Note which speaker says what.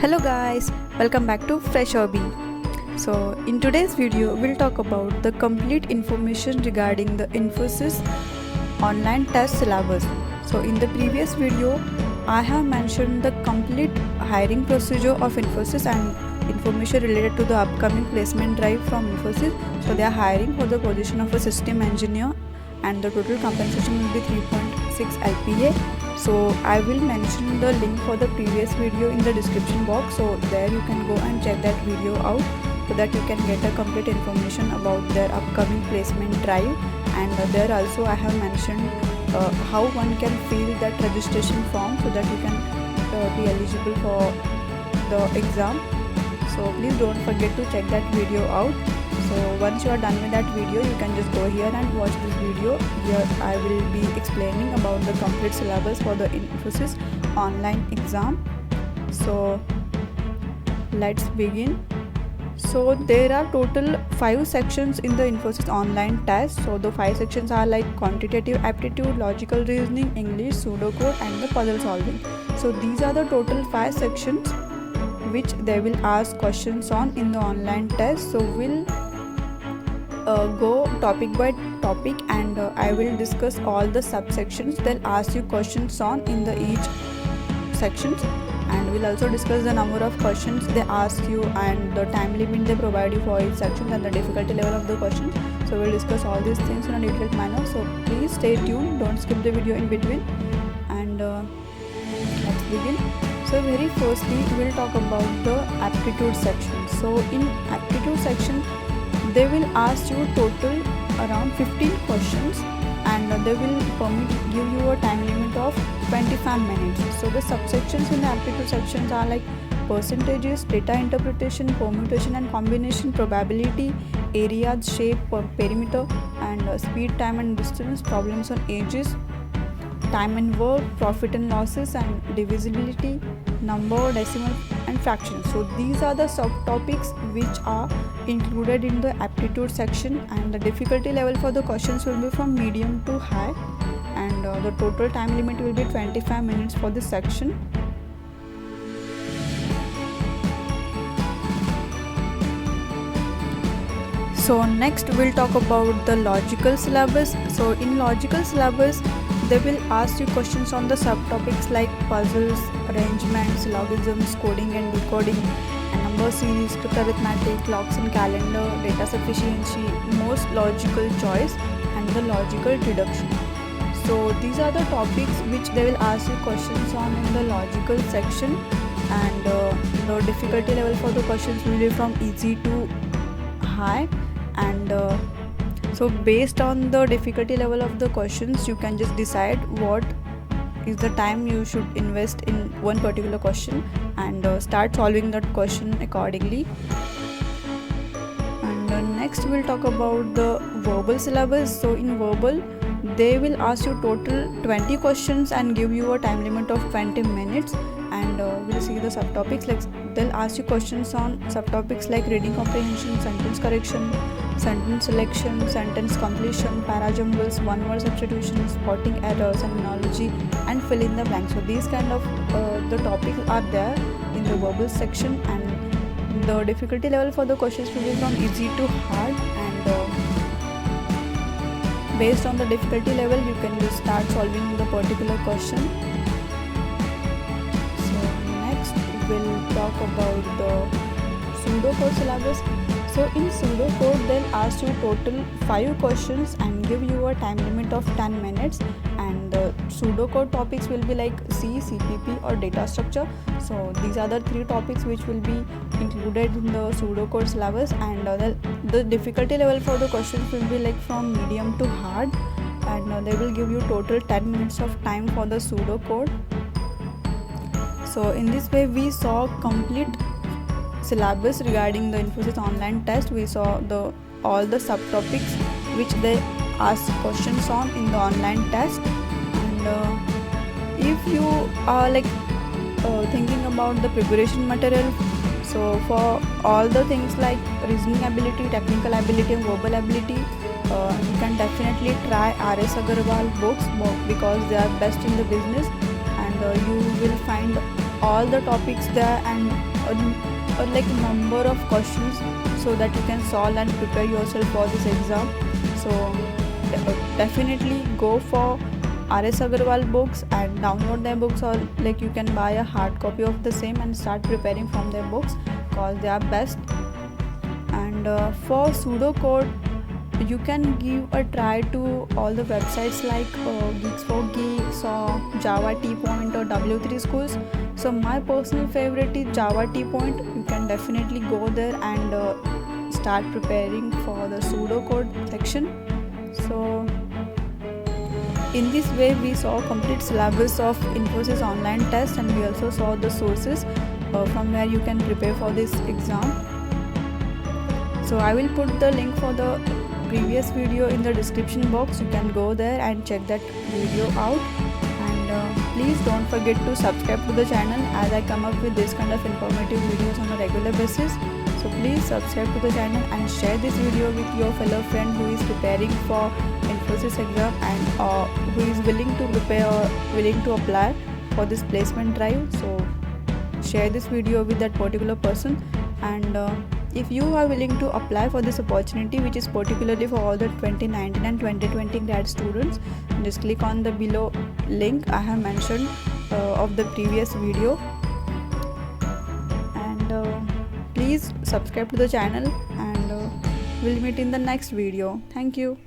Speaker 1: Hello guys, welcome back to Fresh Hobby. So in today's video we'll talk about the complete information regarding the Infosys online test syllabus. So in the previous video I have mentioned the complete hiring procedure of Infosys and information related to the upcoming placement drive from Infosys. So they are hiring for the position of a system engineer and the total compensation will be 3.6 LPA. So I will mention the link for the previous video in the description box, so there you can go and check that video out so that you can get a complete information about their upcoming placement drive. And there also I have mentioned how one can fill that registration form so that you can be eligible for the exam. So please don't forget to check that video out. So once you are done with that video, you can just go here and watch this video. Here I will be explaining about the complete syllabus for the Infosys online exam. So let's begin. So there are total 5 sections in the Infosys online test. So the 5 sections are like quantitative aptitude, logical reasoning, English, pseudocode and the puzzle solving. So these are the total 5 sections which they will ask questions on in the online test. So we'll go topic by topic and I will discuss all the subsections they'll ask you questions on in the each sections, and we'll also discuss the number of questions they ask you and the time limit they provide you for each section and the difficulty level of the questions. So we'll discuss all these things in a detailed manner, so please stay tuned, don't skip the video in between. And let's begin. So very firstly we'll talk about the aptitude section. So in aptitude section they will ask you total around 15 questions and they will give you a time limit of 25 minutes. So the subsections in the aptitude sections are like percentages, data interpretation, permutation and combination, probability, areas, shape, perimeter and speed, time and distance, problems on edges, time and work, profit and losses and divisibility, number, decimal and fractions. So these are the subtopics which are included in the aptitude section, and the difficulty level for the questions will be from medium to high, and the total time limit will be 25 minutes for this section. So next we'll talk about the logical syllabus. So in logical syllabus they will ask you questions on the subtopics like puzzles, arrangements, logarithms, coding and decoding, and number series, script arithmetic, logs and calendar, data sufficiency, most logical choice and the logical deduction. So these are the topics which they will ask you questions on in the logical section, and the difficulty level for the questions will be from easy to high. And so based on the difficulty level of the questions you can just decide what is the time you should invest in one particular question and start solving that question accordingly. And next we'll talk about the verbal syllabus. So in verbal they will ask you total 20 questions and give you a time limit of 20 minutes, and we'll see the subtopics. Like they'll ask you questions on subtopics like reading comprehension, sentence correction, sentence selection, sentence completion, parajumbles, one word substitution, spotting errors and analogy, and fill in the blanks. So these kind of the topics are there in the verbal section, and the difficulty level for the questions will be from easy to hard, and based on the difficulty level you can just start solving the particular question. So next we'll talk about the pseudocode syllabus. So in pseudocode they'll ask you total 5 questions and give you a time limit of 10 minutes, and the pseudocode topics will be like C, CPP or data structure. So these are the 3 topics which will be included in the pseudocode syllabus, and the difficulty level for the questions will be like from medium to hard, and they will give you total 10 minutes of time for the pseudocode. So in this way we saw complete syllabus regarding the Infosys online test. We saw all the subtopics which they ask questions on in the online test, and if you are like thinking about the preparation material, so for all the things like reasoning ability, technical ability and verbal ability, you can definitely try RS Agarwal books because they are best in the business, and you will find all the topics there and like number of questions, so that you can solve and prepare yourself for this exam. So definitely go for RS Agarwal books and download their books, or like you can buy a hard copy of the same and start preparing from their books, because they are best. And for pseudocode, you can give a try to all the websites like Geeks for Geeks or Java T Point or W3 Schools. So my personal favorite is Java T Point. You can definitely go there and start preparing for the pseudocode section. So in this way we saw complete syllabus of Infosys online test, and we also saw the sources from where you can prepare for this exam. So I will put the link for the previous video in the description box. You can go there and check that video out. And please don't forget to subscribe to the channel, as I come up with this kind of informative videos on a regular basis. So please subscribe to the channel and share this video with your fellow friend who is preparing for Infosys exam and who is willing to prepare or willing to apply for this placement drive. So share this video with that particular person. And if you are willing to apply for this opportunity, which is particularly for all the 2019 and 2020 grad students, just click on the below link I have mentioned of the previous video. And please subscribe to the channel, and we'll meet in the next video. Thank you.